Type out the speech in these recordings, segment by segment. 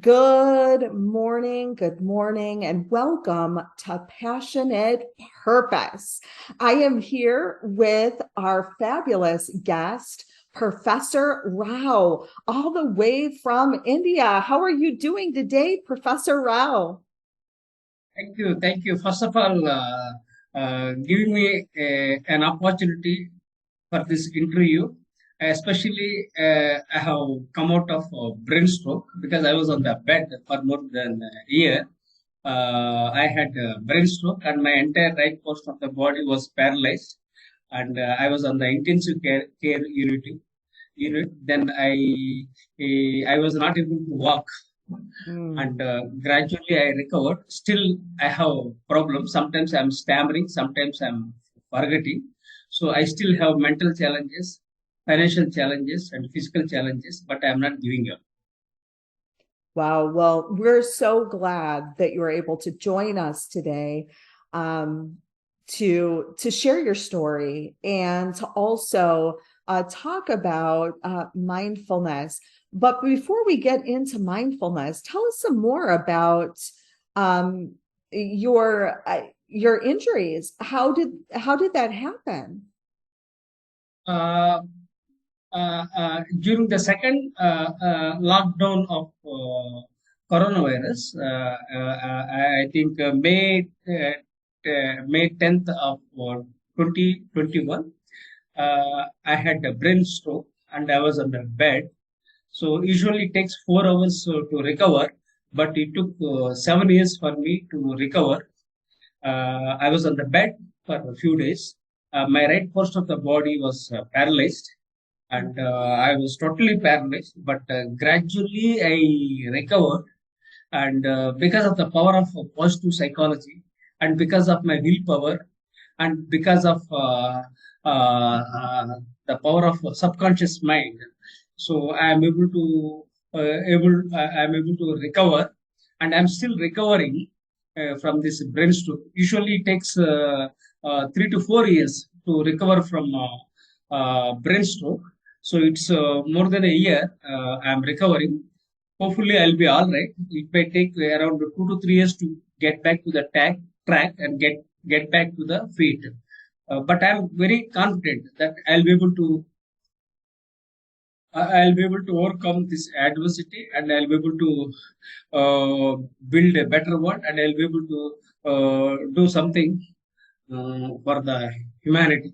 Good morning, and welcome to Passionate Purpose. I am here with our fabulous guest, Professor Rao, all the way from India. How are you doing today, Professor Rao? Thank you. Thank you. First of all, giving me an opportunity for this interview. Especially, I have come out of brain stroke because I was on the bed for more than a year. I had brain stroke, and my entire right portion of the body was paralyzed, and I was on the intensive care unit. Then I was not able to walk, Mm. and gradually I recovered. Still, I have problems. Sometimes I'm stammering, sometimes I'm forgetting. So I still have mental challenges, financial challenges, and physical challenges, but I'm not giving up. Wow. Well, we're so glad that you were able to join us today, um, to share your story and to also talk about mindfulness. But before we get into mindfulness, tell us some more about um, your injuries. How did that happen? During the second lockdown of coronavirus, I think May 10th of 2021, I had a brain stroke and I was on the bed. So usually it takes 4 hours to recover, but it took 7 years for me to recover. I was on the bed for a few days. My right portion of the body was paralyzed, and I was totally paralyzed. But gradually I recovered, and because of the power of positive psychology, and because of my willpower, and because of the power of subconscious mind, so I am able to recover, and I'm still recovering from this brain stroke. Usually, it takes 3 to 4 years to recover from brain stroke. So it's more than a year. I'm recovering. Hopefully, I'll be all right. It may take around 2 to 3 years to get back to the track and get back to the feet. But I'm very confident that I'll be able to overcome this adversity, and I'll be able to build a better one, and I'll be able to do something for the humanity.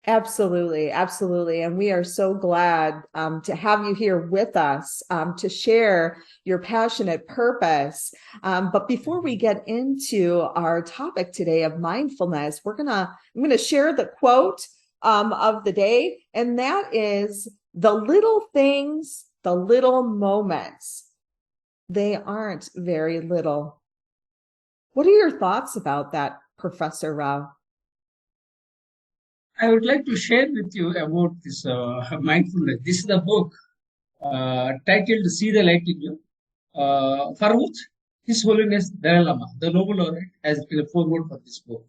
Absolutely, absolutely. And we are so glad to have you here with us to share your passionate purpose. But before we get into our topic today of mindfulness, I'm gonna share the quote of the day, and that is the little things, the little moments, they aren't very little. What are your thoughts about that, Professor Rao? I would like to share with you about this mindfulness. This is the book titled "See the Light in You," for which His Holiness Dalai Lama, the Nobel laureate, has written a foreword for this book.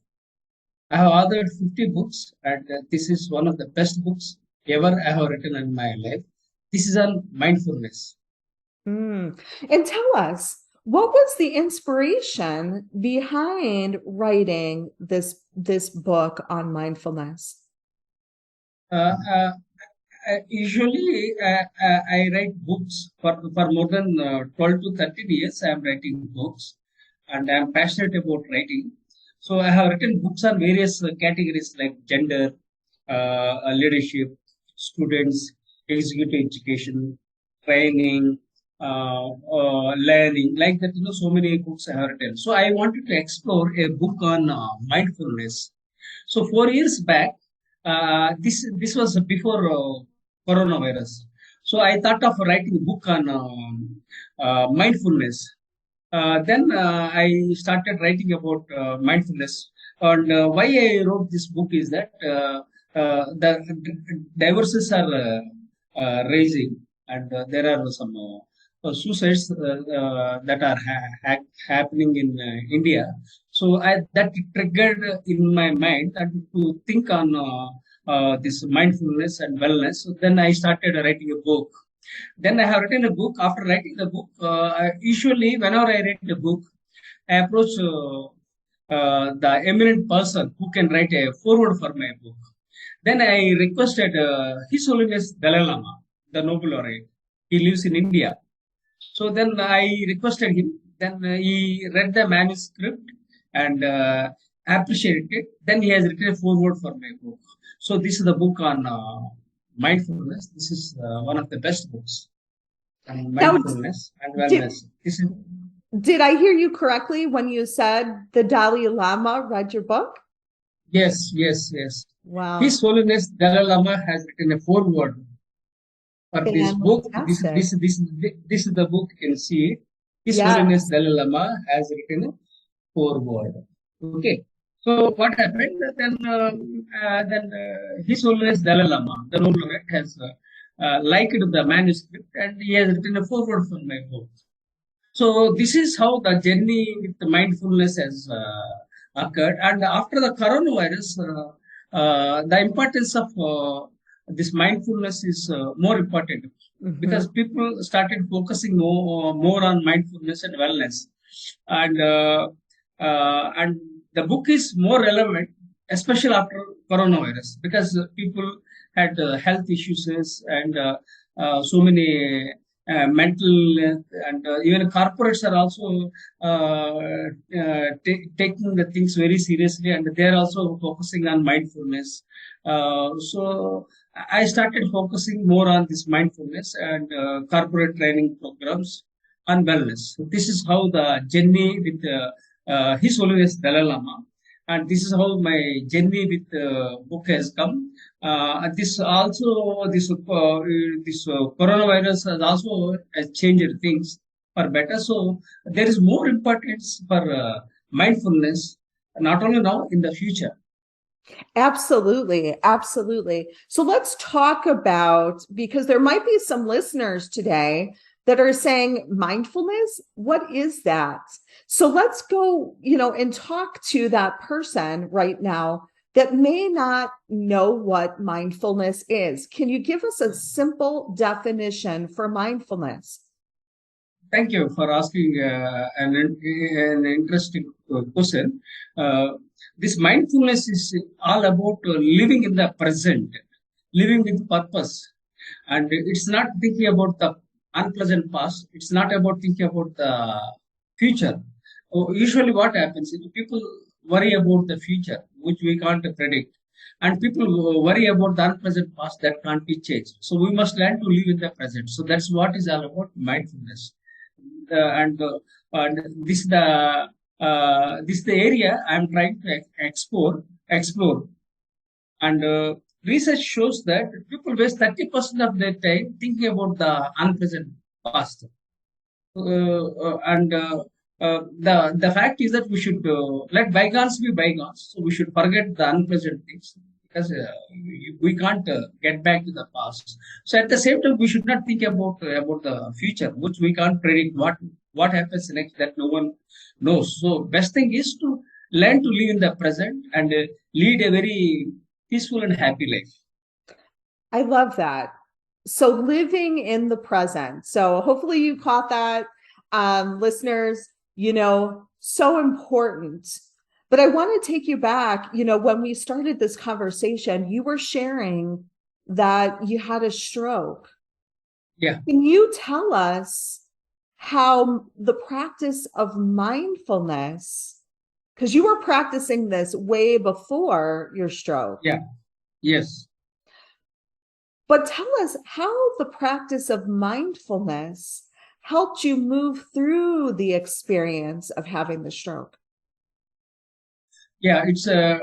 I have authored 50 books, and this is one of the best books ever I have written in my life. This is on mindfulness. Mm. And tell us, what was the inspiration behind writing this book on mindfulness? Uh, uh, Usually, I write books for more than 12 to 13 years. I am writing books, and I am passionate about writing. So I have written books on various categories like gender, leadership, students, executive education, training, learning, like that. So many books I have written. So I wanted to explore a book on mindfulness. So 4 years back, this was before coronavirus. So I thought of writing a book on mindfulness. Then I started writing about mindfulness. And why I wrote this book is that the divorces are rising, and there are some suicides that are happening in India. So that triggered in my mind and to think on this mindfulness and wellness. So then I started writing a book. Then I have written a book. After writing the book, usually whenever I read the book, I approach the eminent person who can write a foreword for my book. Then I requested His Holiness Dalai Lama, the Nobel laureate. He lives in India. So then I requested him. Then he read the manuscript and appreciated it. Then he has written a foreword for my book. So this is the book on mindfulness. This is one of the best books on Now, mindfulness and did wellness. This is did I hear you correctly when you said the Dalai Lama read your book? yes, yes, yes. Wow, His Holiness Dalai Lama has written a foreword for this book. fantastic. This is the book. You can see it. His Holiness Yes. Dalai Lama has written a foreword. Okay. So what happened? Then His Holiness Dalai Lama, the Nobel laureate, has liked the manuscript and he has written a foreword for my book. So this is how the journey with the mindfulness has occurred. And after the coronavirus, the importance of this mindfulness is more important Mhm. because people started focusing more on mindfulness and wellness. And the book is more relevant, especially after coronavirus, because people had health issues and so many mental and even corporates are also taking the things very seriously and they are also focusing on mindfulness. So I started focusing more on this mindfulness and corporate training programs on wellness. So this is how the journey with His Holiness Dalai Lama, and this is how my journey with book has come. This also this coronavirus has also has changed things for better. So there is more importance for mindfulness, not only now in the future. Absolutely, absolutely. So let's talk about, because there might be some listeners today that are saying mindfulness, what is that? So let's go, and talk to that person right now that may not know what mindfulness is. Can you give us a simple definition for mindfulness? Thank you for asking an interesting question. Uh, this mindfulness is all about living in the present, living with purpose. And it's not thinking about the unpleasant past. It's not about thinking about the future. Usually, what happens is people worry about the future, which we can't predict. And people worry about the unpleasant past that can't be changed. So we must learn to live in the present. So that's what is all about mindfulness and this is the area I'm trying to explore. And research shows that people waste 30% of their time thinking about the unpleasant past. And the fact is that we should let bygones be bygones. So we should forget the unpleasant things because we can't get back to the past. So at the same time, we should not think about the future, which we can't predict what happens next that no one knows. So best thing is to learn to live in the present and lead a very peaceful and happy life. I love that. So living in the present. So hopefully you caught that, listeners, so important. But I want to take you back, when we started this conversation, you were sharing that you had a stroke. Yeah. Can you tell us how the practice of mindfulness, because you were practicing this way before your stroke, Yeah. Yes. but tell us how the practice of mindfulness helped you move through the experience of having the stroke. Yeah, it's a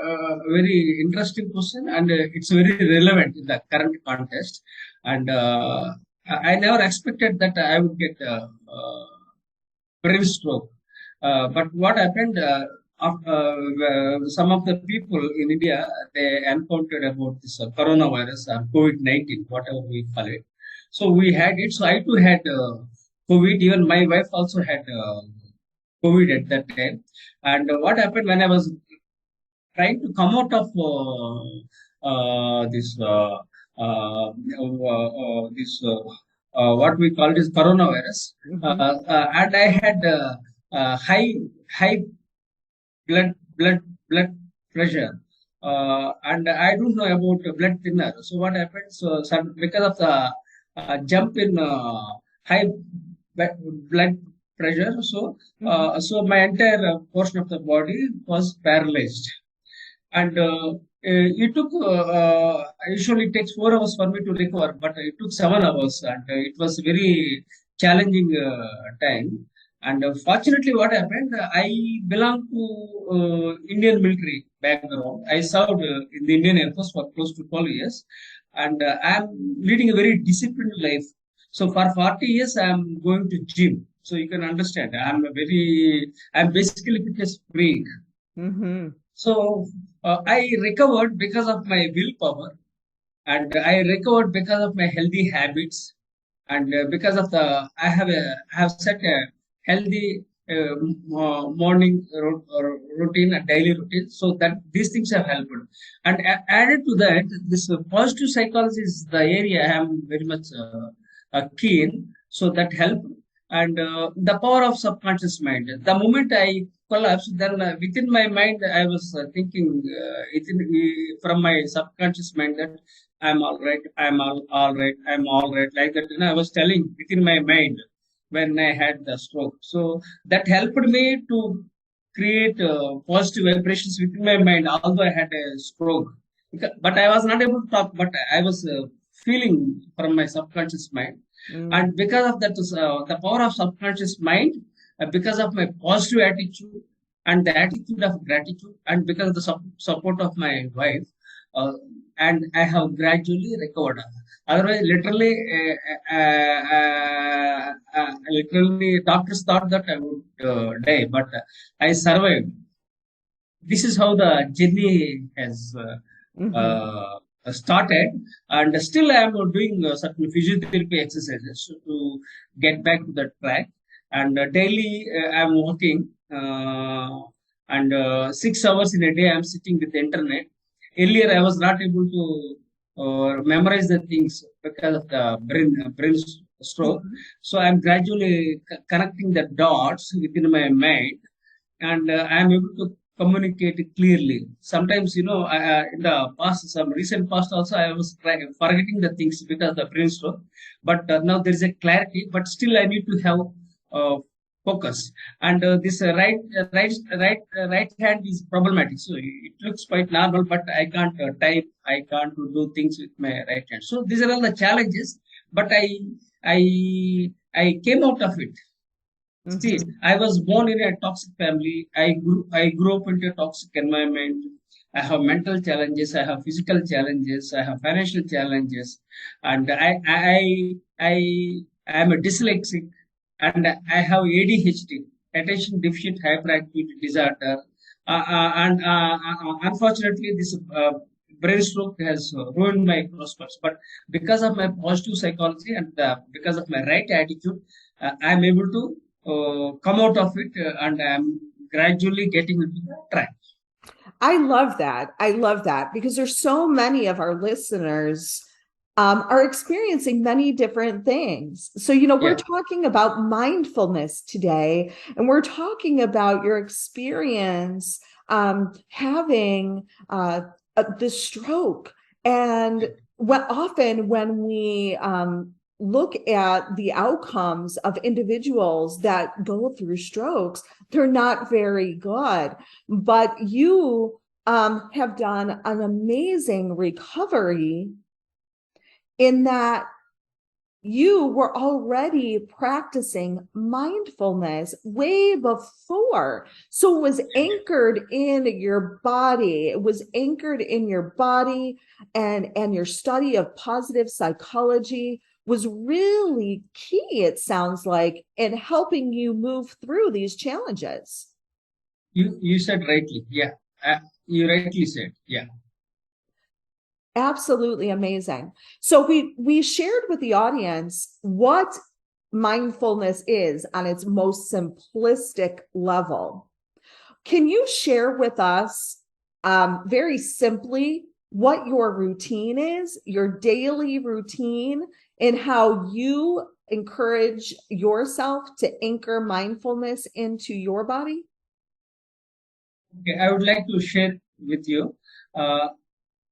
very interesting question and it's very relevant in the current context. And I never expected that I would get brain stroke. But what happened? Some of the people in India they encountered about this coronavirus or COVID-19, whatever we call it. So we had it. So I too had COVID. Even my wife also had COVID at that time. And what happened when I was trying to come out of this what we call it is coronavirus, Mhm. and I had high blood blood blood pressure, and I don't know about blood thinner. So what happened? So because of the jump in high blood pressure, Mhm. so my entire portion of the body was paralyzed, and it took usually takes 4 hours for me to recover, but it took 7 hours, and it was very challenging time. And fortunately, what happened? I belong to Indian military background. I served in the Indian Air Force for close to 12 years, and I'm leading a very disciplined life. So for 40 years, I'm going to gym. So you can understand, I'm basically fitness freak. Mhm. So I recovered because of my willpower, and I recovered because of my healthy habits, and because of I have set a healthy morning routine, a daily routine, so that these things have helped. And added to that, this positive psychology is the area I am very much keen. So that helped, and the power of subconscious mind. The moment I collapsed, then within my mind I was thinking from my subconscious mind that I'm all right. All right. I'm all right. Like that, I was telling within my mind when I had the stroke. So that helped me to create positive vibrations within my mind, although I had a stroke. But I was not able to talk, but I was feeling from my subconscious mind. Mm. And because of that, the power of subconscious mind, because of my positive attitude and the attitude of gratitude, and because of the support of my wife, uh, and I have gradually recovered. Otherwise, literally, doctors thought that I would die, but I survived. This is how the journey has Mhm. started, and still I am doing certain physiotherapy exercises to get back to the track. And daily I am walking, and 6 hours in a day I am sitting with the internet. Earlier I was not able to memorize the things because of the brain stroke. Mhm. So I am gradually connecting the dots within my mind, and I am able to communicate it clearly. Sometimes, in the past, some recent past also, I was forgetting the things because of the brain stroke. But now there is a clarity, but still I need to have focus. And this right hand is problematic. So it looks quite normal, but I can't type, I can't do things with my right hand. So these are all the challenges, but I came out of it. See, Mhm. I was born in a toxic family. I grew up into a toxic environment. I have mental challenges. I have physical challenges. I have financial challenges, and I am a dyslexic, and I have ADHD, attention deficit hyperactivity disorder, and unfortunately, this brain stroke has ruined my prospects. But because of my positive psychology, and because of my right attitude, I am able to come out of it, and I'm gradually getting into the track. I love that. I love that because there's so many of our listeners are experiencing many different things. So, we're Yeah. talking about mindfulness today, and we're talking about your experience having the stroke. And what often when we look at the outcomes of individuals that go through strokes, they're not very good. But you have done an amazing recovery in that you were already practicing mindfulness way before. So it was anchored in your body. It was anchored in your body, and your study of positive psychology was really key, it sounds like, in helping you move through these challenges. You said rightly. Yeah. You rightly said. Yeah. Absolutely amazing. So we shared with the audience what mindfulness is on its most simplistic level. Can you share with us very simply what your routine is, your daily routine, and how you encourage yourself to anchor mindfulness into your body? Okay, I would like to share with you. Uh,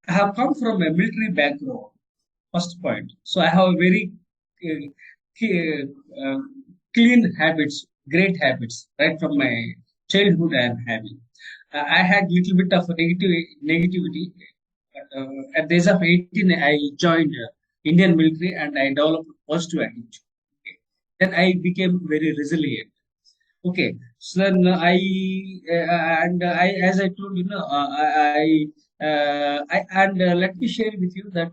I have come from a military background. First point. So I have very uh, uh, clean habits, great habits, right from my childhood. I am having. I had little bit of negativity. But, at the age of 18, I joined Indian military and I developed positive attitude. Okay. Then I became very resilient. Okay, so then as I told you, let me share with you that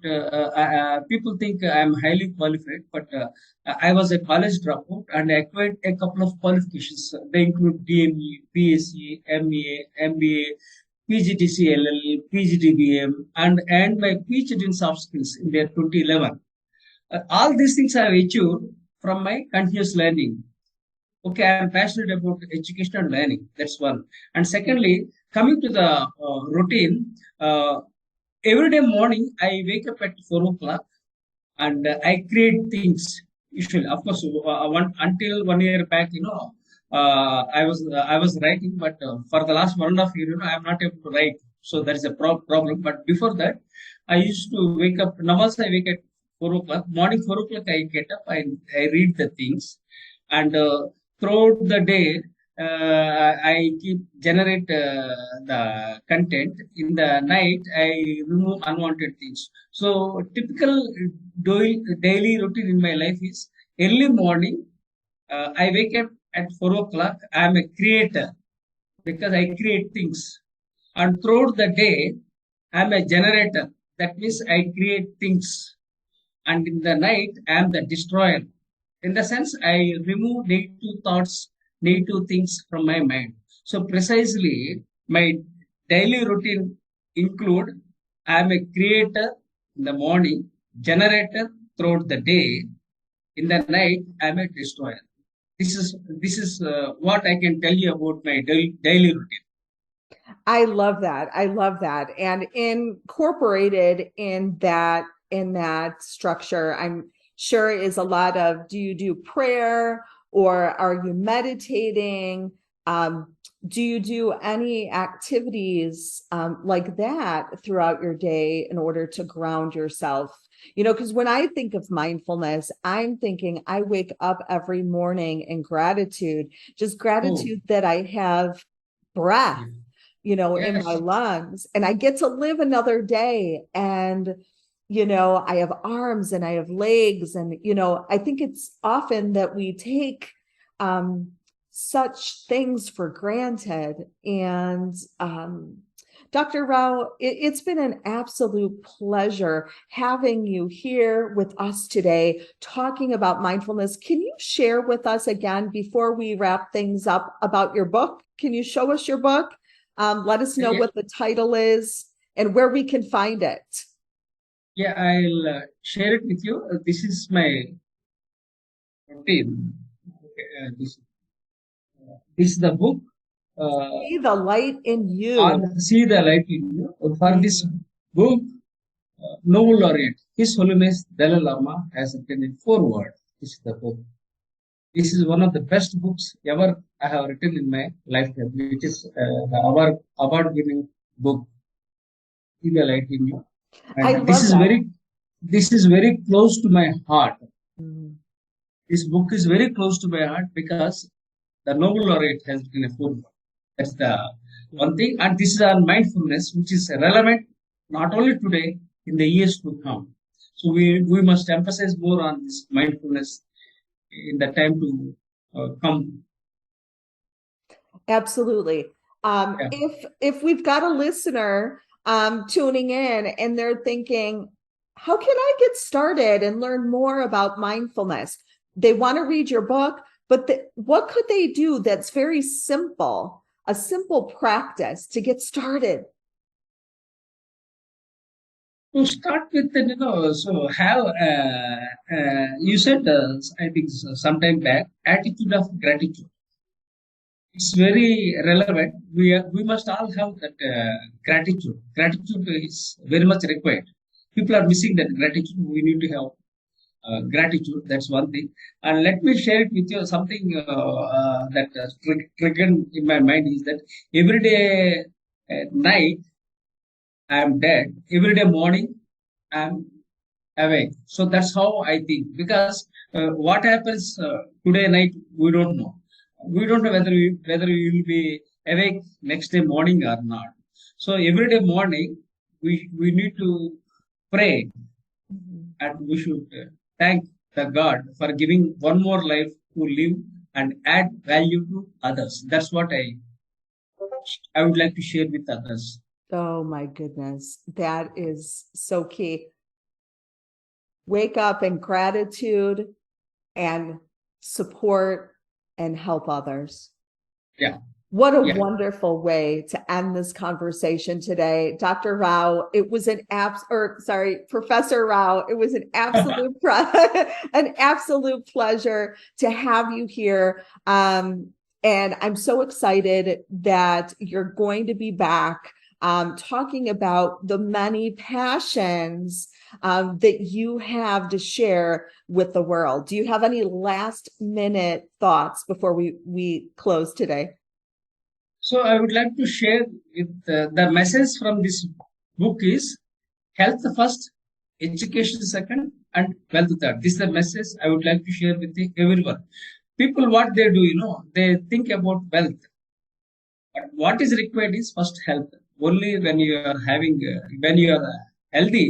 people think I am highly qualified, but I was a college dropout and I acquired a couple of qualifications. They include DME, BSc, MEA, MBA, PGDCLL, PGDBM, and my PhD in soft skills in the year 2011. All these things I have achieved from my continuous learning. Okay, I am passionate about education and learning. That's one. And secondly, coming to the routine, every day morning I wake up at 4 o'clock and I create things. Usually, of course, until 1 year back, I was writing, but for the last 1.5 years, I am not able to write. So there is a problem. But before that, I used to wake up. Now also I wake at 4 o'clock. Morning 4 o'clock, I get up. I read the things, and throughout the day, I keep generate the content. In the night, I remove unwanted things. So typical daily routine in my life is early morning. I wake up at 4 o'clock. I am a creator because I create things. And throughout the day, I am a generator. That means I create things. And in the night, I am the destroyer. In the sense, I remove negative thoughts, negative things from my mind. So precisely, my daily routine include I am a creator in the morning, generator throughout the day. In the night, I am a destroyer. This is what I can tell you about my daily routine. I love that. I love that. And incorporated in that structure, I'm sure is a lot of, do you do prayer or are you meditating? Do you do any activities like that throughout your day in order to ground yourself? Because when I think of mindfulness, I'm thinking I wake up every morning in gratitude, just Oh, gratitude that I have breath, yeah. in my Yes. lungs, and I get to live another day. And, I have arms and I have legs. And, I think it's often that we take such things for granted. And, Dr. Rao, it's been an absolute pleasure having you here with us today, talking about mindfulness. Can you share with us again, before we wrap things up, about your book? Can you show us your book? Let us know Yeah, what the title is and where we can find it. yeah, I'll share it with you. This is my routine. Okay, this is the book. Uh, See the light in you. on See the light in you. For this Mm. book, Nobel laureate His Holiness Dalai Lama has written in 4 words. This is the book. This is one of the best books ever I have written in my lifetime, which is the award-winning book, See the Light in You. I And love that. this is very close to my heart. Mm. This book is very close to my heart because the Nobel laureate has written a 4 word. That's the one thing. And this is on mindfulness, which is relevant not only today, in the years to come. So we must emphasize more on this mindfulness in the time to come. Absolutely. Yeah. If we've got a listener tuning in and they're thinking, how can I get started and learn more about mindfulness? They want to read your book, but what could they do that's very simple, a simple practice to get started? To start with, so have you said I think sometime back attitude of gratitude. It's very relevant. We must all have that gratitude. Gratitude is very much required. People are missing that gratitude. We need to have gratitude. That's one thing. And let me share it with you. Something that triggered in my mind is that every day at night I am dead. Every day morning I am awake. So that's how I think. Because what happens today night we don't know. We don't know whether we will be awake next day morning or not. So every day morning we need to pray, Mhm. and we should thank the God for giving one more life to live and add value to others. That's what I would like to share with others. Oh my goodness. That is so key. Wake up in gratitude and support and help others. Yeah, What a yeah. wonderful way to end this conversation today. Dr. Rao, it was Professor Rao, it was an an absolute pleasure to have you here. And I'm so excited that you're going to be back talking about the many passions that you have to share with the world. Do you have any last minute thoughts before we close today? So I would like to share with the message from this book is health first, education second, and wealth third. This is the message I would like to share with everyone. People, what they do, they think about wealth. But what is required is first health. Only when you are healthy,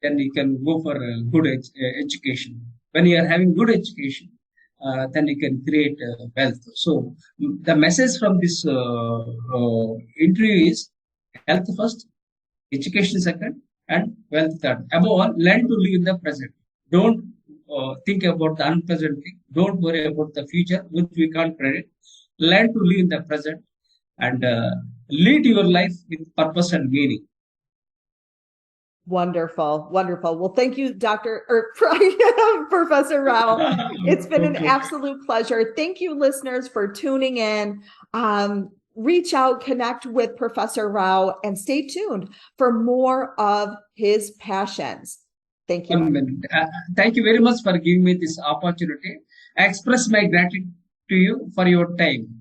then you can go for a good education. When you are having good education, then you can create wealth. So the message from this interview is health first, education second, and wealth third. Above all, learn to live in the present. Don't think about the unpleasant thing. Don't worry about the future, which we can't predict. Learn to live in the present and lead your life with purpose and meaning. Wonderful, wonderful. Well, thank you, Dr. or Professor Rao. It's been an Okay. absolute pleasure. Thank you, listeners, for tuning in. Reach out, connect with Professor Rao, and stay tuned for more of his passions. Thank you. 1 minute. Thank you very much for giving me this opportunity. I express my gratitude to you for your time.